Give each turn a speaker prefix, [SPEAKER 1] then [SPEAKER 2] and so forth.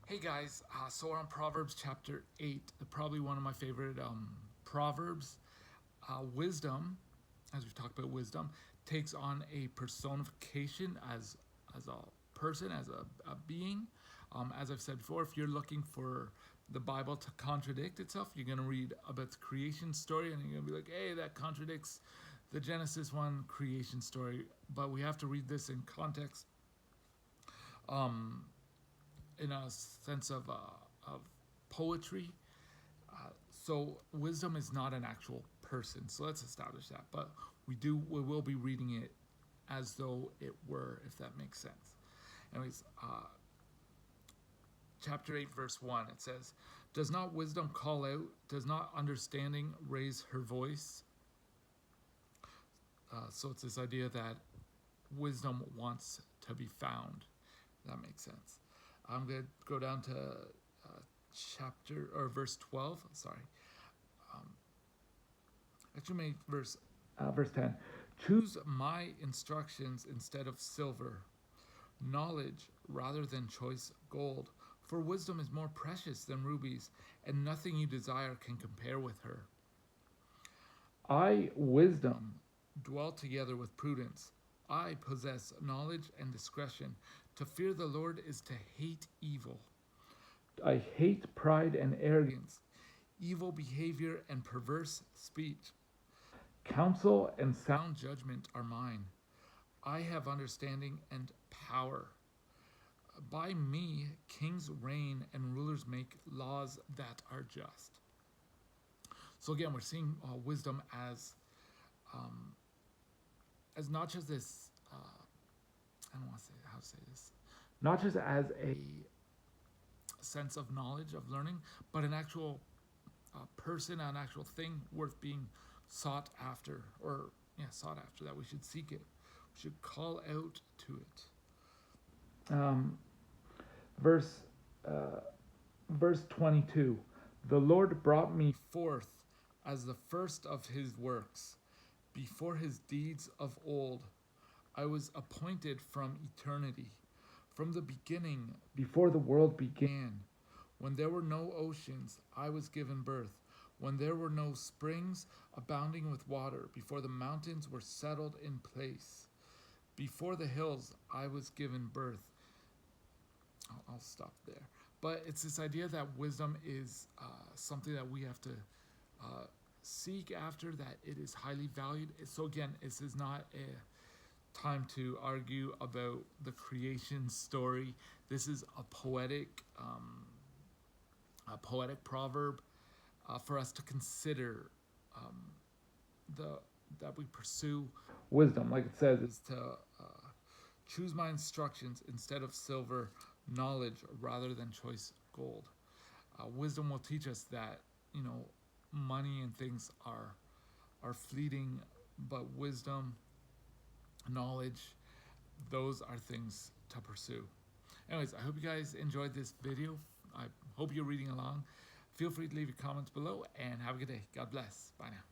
[SPEAKER 1] Hey guys, so we're on Proverbs chapter 8, probably one of my favorite Proverbs. Wisdom, as we've talked about wisdom, takes on a personification as a person, as a being. As I've said before, if you're looking for the Bible to contradict itself, you're going to read about the creation story and you're going to be like, hey, that contradicts the Genesis 1 creation story. But we have to read this in context. In a sense of poetry. So wisdom is not an actual person. So let's establish that. But we will be reading it as though it were, if that makes sense. Anyways, chapter 8, verse 1, it says, "Does not wisdom call out? Does not understanding raise her voice?" So it's this idea that wisdom wants to be found. That makes sense. I'm going to go down to chapter or verse 12. Sorry. Actually, verse 10. "Choose my instructions instead of silver, knowledge rather than choice gold. For wisdom is more precious than rubies, and nothing you desire can compare with her. I, wisdom, dwell together with prudence. I possess knowledge and discretion. To fear the Lord is to hate evil. I hate pride and arrogance, evil behavior and perverse speech. Counsel and sound judgment are mine. I have understanding and power. By me, kings reign and rulers make laws that are just." So again, we're seeing wisdom as not just this. I don't want to say how to say this. Not just as a sense of knowledge, of learning, but an actual person, an actual thing worth being sought after, that we should seek it. We should call out to it. Verse 22, "The Lord brought me forth as the first of his works, before his deeds of old. I was appointed from eternity, from the beginning, before the world began. When there were no oceans, I was given birth. When there were no springs abounding with water, before the mountains were settled in place, before the hills, I was given birth." I'll stop there. But it's this idea that wisdom is something that we have to seek after, that it is highly valued. So again, this is not a time to argue about the creation story. This is a poetic proverb for us to consider that we pursue wisdom, like it says, is to choose my instructions instead of silver, knowledge rather than choice gold. Wisdom will teach us that money and things are fleeting, but wisdom, knowledge, those are things to pursue. Anyways, I hope you guys enjoyed this video. I hope you're reading along. Feel free to leave your comments below and have a good day. God bless. Bye now.